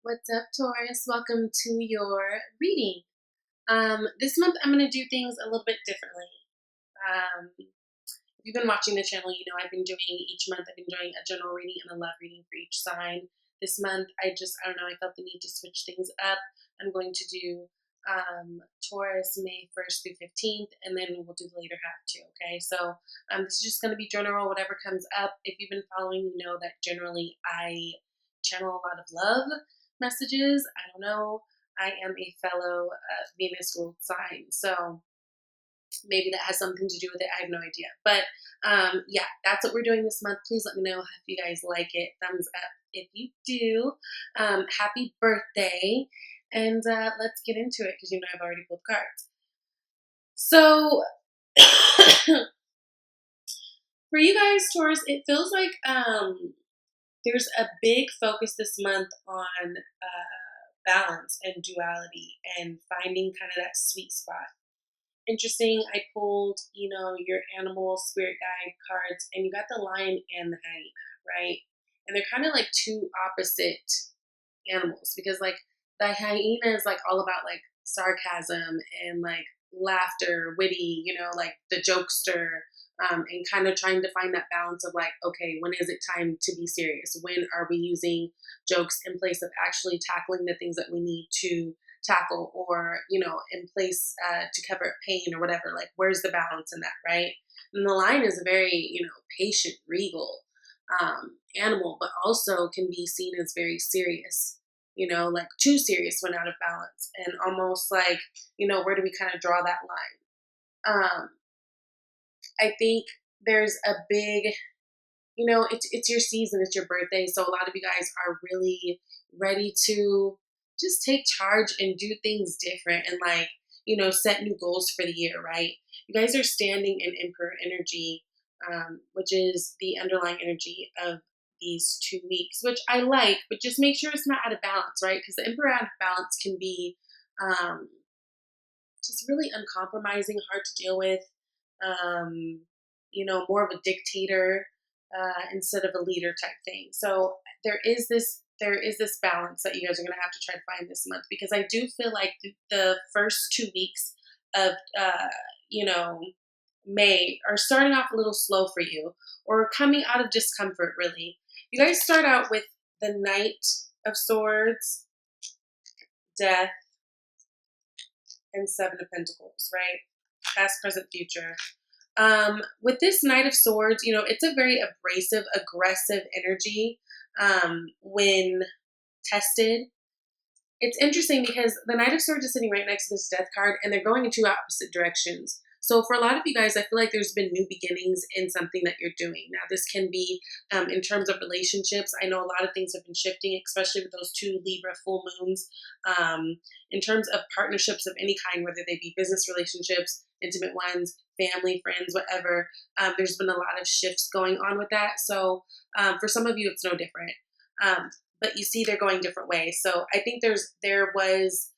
What's up, Taurus? Welcome to your reading. This month I'm going to do things a little bit differently. If you've been watching the channel, you know I've been doing each month, I've been doing a general reading and a love reading for each sign. This month, I don't know, I felt the need to switch things up. I'm going to do Taurus May 1st through 15th, and then we'll do the later half too, okay? So this is just going to be general, whatever comes up. If you've been following, you know that generally I channel a lot of love messages. I don't know. I am a fellow Venus ruled sign, so maybe that has something to do with it. I have no idea. But yeah, that's what we're doing this month. Please let me know if you guys like it. Thumbs up if you do. Happy birthday. And let's get into it because you know I've already pulled cards. So for you guys, Taurus, it feels like there's a big focus this month on balance and duality and finding kind of that sweet spot. Interesting, I pulled, you know, your animal spirit guide cards, and you got the lion and the hyena, right? And they're kind of like two opposite animals because, like, the hyena is like all about like sarcasm and like laughter, witty, you know, like the jokester, and kind of trying to find that balance of like, okay, when is it time to be serious? When are we using jokes in place of actually tackling the things that we need to tackle, or you know, in place to cover pain or whatever? Like, where's the balance in that, right? And the lion is a very, you know, patient, regal animal, but also can be seen as very serious, you know, like too serious when out of balance, and almost like, you know, where do we kind of draw that line? I think there's a big, you know, it's your season, it's your birthday, so a lot of you guys are really ready to just take charge and do things different and like, you know, set new goals for the year, right? You guys are standing in Emperor energy, which is the underlying energy of these 2 weeks, which I like, but just make sure it's not out of balance, right? Because the Emperor out of balance can be um, just really uncompromising, hard to deal with. Um, you know, more of a dictator instead of a leader type thing. So there is this balance that you guys are going to have to try to find this month, because I do feel like the first 2 weeks of you know, May are starting off a little slow for you, or coming out of discomfort. Really, you guys start out with the Knight of Swords, Death, and Seven of Pentacles, right? Past, present, future. With this Knight of Swords, you know, it's a very abrasive, aggressive energy when tested. It's interesting because the Knight of Swords is sitting right next to this Death card, and they're going in two opposite directions. So for a lot of you guys, I feel like there's been new beginnings in something that you're doing. Now, this can be in terms of relationships. I know a lot of things have been shifting, especially with those two Libra full moons. In terms of partnerships of any kind, whether they be business relationships, intimate ones, family, friends, whatever, there's been a lot of shifts going on with that. So for some of you, it's no different. But you see, they're going different ways. So I think there was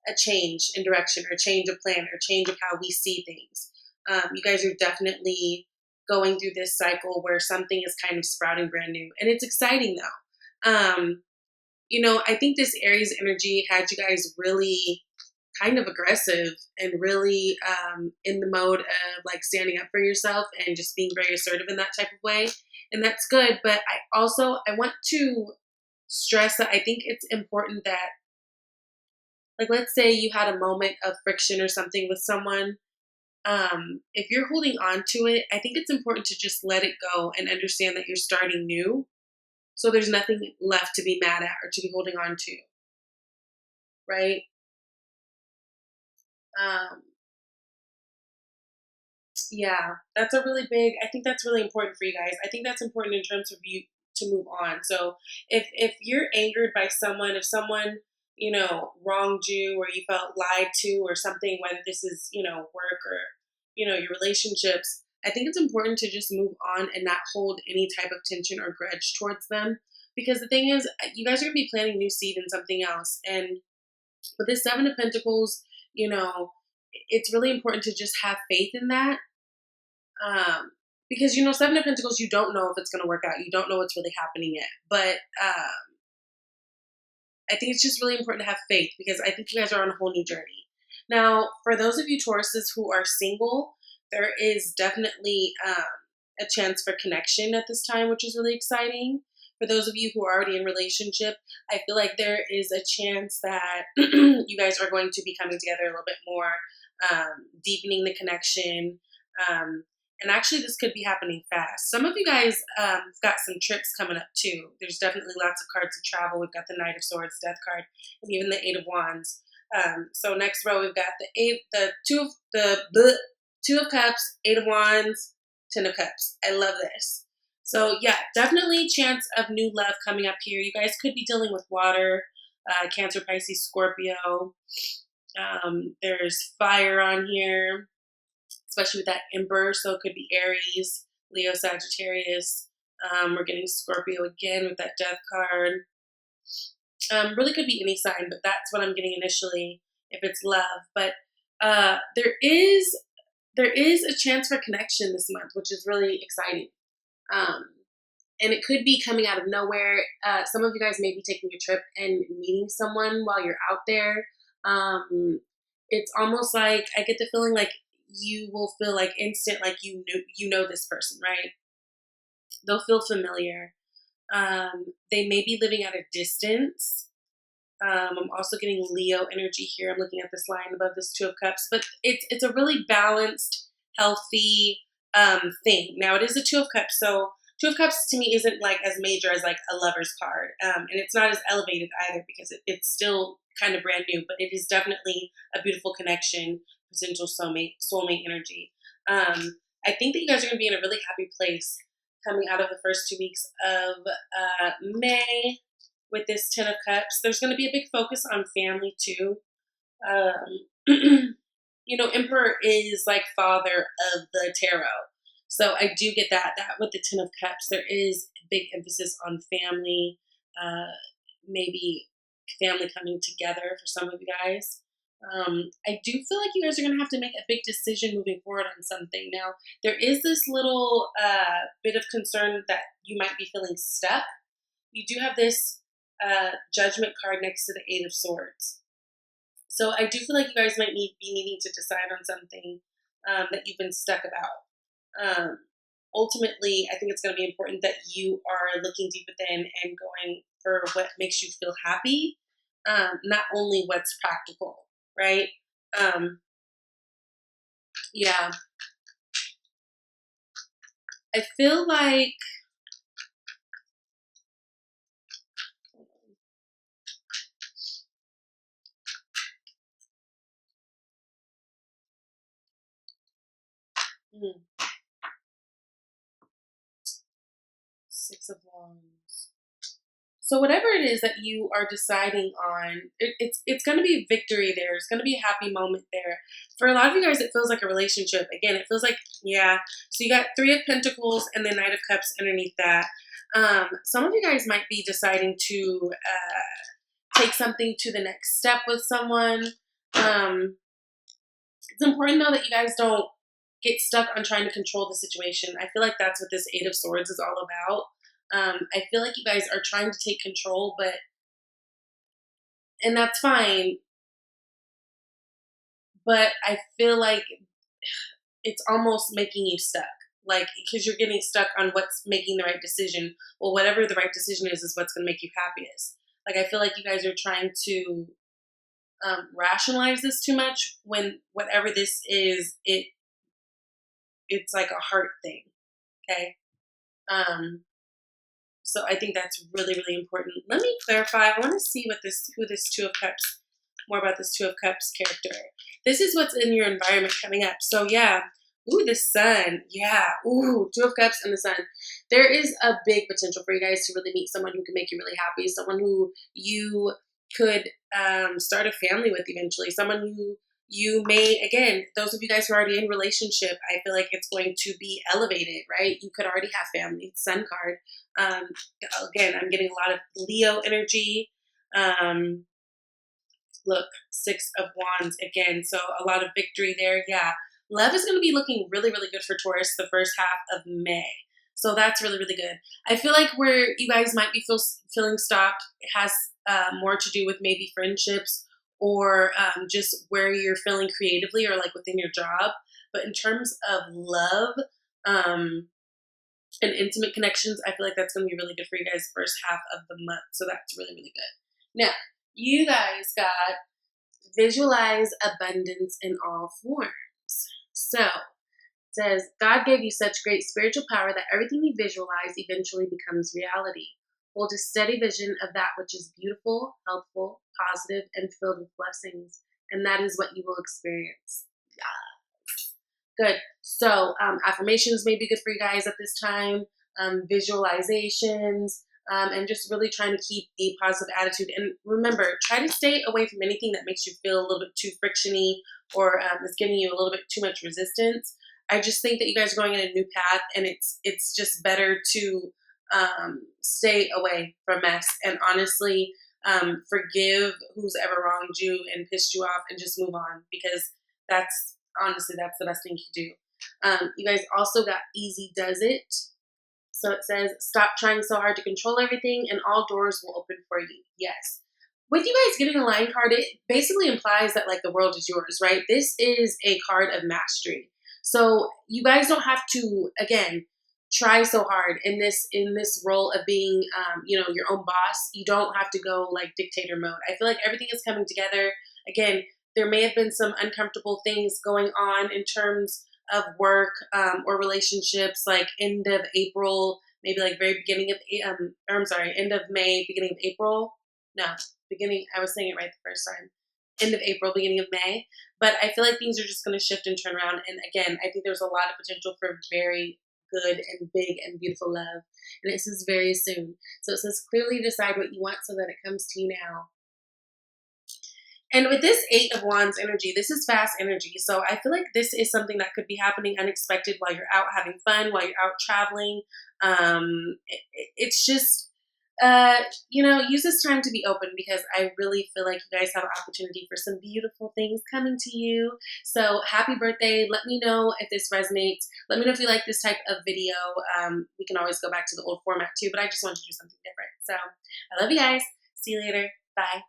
a change in direction, or a change of plan, or a change of how we see things. You guys are definitely going through this cycle where something is kind of sprouting brand new, and it's exciting though. You know, I think this Aries energy had you guys really kind of aggressive and really in the mode of like standing up for yourself and just being very assertive in that type of way, and that's good. But I want to stress that I think it's important that, like, let's say you had a moment of friction or something with someone. If you're holding on to it, I think it's important to just let it go and understand that you're starting new. So there's nothing left to be mad at or to be holding on to, right? Um, yeah, that's a really big, I think that's really important for you guys. I think that's important in terms of you to move on. So if you're angered by someone, if someone, you know, wronged you, or you felt lied to or something, whether this is, you know, work or, you know, your relationships, I think it's important to just move on and not hold any type of tension or grudge towards them. Because the thing is, you guys are going to be planting new seed in something else. And with this Seven of Pentacles, you know, it's really important to just have faith in that. because, you know, Seven of Pentacles, you don't know if it's going to work out. You don't know what's really happening yet. But I think it's just really important to have faith, because I think you guys are on a whole new journey. Now, for those of you Tauruses who are single, there is definitely a chance for connection at this time, which is really exciting. For those of you who are already in relationship, I feel like there is a chance that you guys are going to be coming together a little bit more, deepening the connection. And actually, this could be happening fast. Some of you guys got some trips coming up too. There's definitely lots of cards to travel. We've got the Knight of Swords, Death card, and even the Eight of Wands. So next row, we've got the Two of Cups, Eight of Wands, Ten of Cups. I love this. So yeah, definitely chance of new love coming up here. You guys could be dealing with water, Cancer, Pisces, Scorpio. There's fire on here, especially with that Emperor. So it could be Aries, Leo, Sagittarius. We're getting Scorpio again with that Death card. Really could be any sign, but that's what I'm getting initially if it's love. But there is a chance for connection this month, which is really exciting. And it could be coming out of nowhere. Some of you guys may be taking a trip and meeting someone while you're out there. It's almost like I get the feeling like you will feel like instant, like you know this person, right? They'll feel familiar. They may be living at a distance. I'm also getting Leo energy here. I'm looking at this line above this Two of Cups, but it's a really balanced, healthy thing. Now it is a Two of Cups, so Two of Cups to me isn't like as major as like a Lover's card, and it's not as elevated either, because it's still kind of brand new, but it is definitely a beautiful connection, potential soulmate energy. I think that you guys are going to be in a really happy place coming out of the first 2 weeks of May with this Ten of Cups. There's going to be a big focus on family too. You know, Emperor is like father of the tarot. So I do get that with the Ten of Cups, there is a big emphasis on family, maybe family coming together for some of you guys. I do feel like you guys are going to have to make a big decision moving forward on something. Now, there is this little bit of concern that you might be feeling stuck. You do have this Judgment card next to the Eight of Swords. So I do feel like you guys might be needing to decide on something that you've been stuck about. Ultimately, I think it's going to be important that you are looking deep within and going for what makes you feel happy, not only what's practical, right? Yeah. I feel like Six of Wands. So whatever it is that you are deciding on, it's going to be victory there. It's going to be a happy moment there. For a lot of you guys, it feels like a relationship. Again, it feels like, yeah. So you got Three of Pentacles and the Knight of Cups underneath that. Some of you guys might be deciding to take something to the next step with someone. It's important, though, that you guys don't get stuck on trying to control the situation. I feel like that's what this Eight of Swords is all about. I feel like you guys are trying to take control, and that's fine. But I feel like it's almost making you stuck. Like, because you're getting stuck on what's making the right decision. Well, whatever the right decision is what's going to make you happiest. Like, I feel like you guys are trying to rationalize this too much when whatever this is, it's like a heart thing. Okay. So I think that's really, really important. Let me clarify. I want to see who this Two of Cups, more about this Two of Cups character. This is what's in your environment coming up. So yeah. Ooh, the Sun. Yeah. Ooh, Two of Cups and the Sun. There is a big potential for you guys to really meet someone who can make you really happy. Someone who you could start a family with eventually. Someone who you may, again, those of you guys who are already in relationship, I feel like it's going to be elevated, right? You could already have family. Sun card. Again, I'm getting a lot of Leo energy. Look, Six of Wands again. So a lot of victory there. Yeah. love is going to be looking really, really good for Taurus the first half of May. So that's really, really good. I feel like where you guys might be feeling stopped has more to do with maybe friendships or just where you're feeling creatively or like within your job. But in terms of love and intimate connections, I feel like that's going to be really good for you guys the first half of the month. So that's really, really good. Now, you guys got visualize abundance in all forms. So, says, God gave you such great spiritual power that everything you visualize eventually becomes reality. Hold a steady vision of that which is beautiful, helpful, positive, and filled with blessings, and that is what you will experience. Yeah. Good. So, affirmations may be good for you guys at this time, visualizations, and just really trying to keep a positive attitude. And remember, try to stay away from anything that makes you feel a little bit too frictiony or is giving you a little bit too much resistance. I just think that you guys are going in a new path, and it's just better to stay away from mess and honestly forgive who's ever wronged you and pissed you off and just move on, because that's honestly that's the best thing you can do. You guys also got easy does it. So it says, stop trying so hard to control everything and all doors will open for you. Yes. With you guys getting a Lion card, it basically implies that like the world is yours, right? This is a card of mastery. So you guys don't have to, again, try so hard in this role of being, your own boss. You don't have to go like dictator mode. I feel like everything is coming together. Again, there may have been some uncomfortable things going on in terms of work or relationships, like end of April, maybe like very beginning of, end of May, beginning of April. No, I was saying it right the first time. End of April, beginning of May. But I feel like things are just going to shift and turn around. And again, I think there's a lot of potential for very good and big and beautiful love. And it says very soon. So it says clearly decide what you want so that it comes to you now. And with this 8 of Wands energy, this is fast energy. So I feel like this is something that could be happening unexpected while you're out having fun, while you're out traveling. It's just, use this time to be open, because I really feel like you guys have an opportunity for some beautiful things coming to you. So happy birthday. Let me know if this resonates. Let me know if you like this type of video. We can always go back to the old format too, but I just wanted to do something different. So I love you guys. See you later. Bye.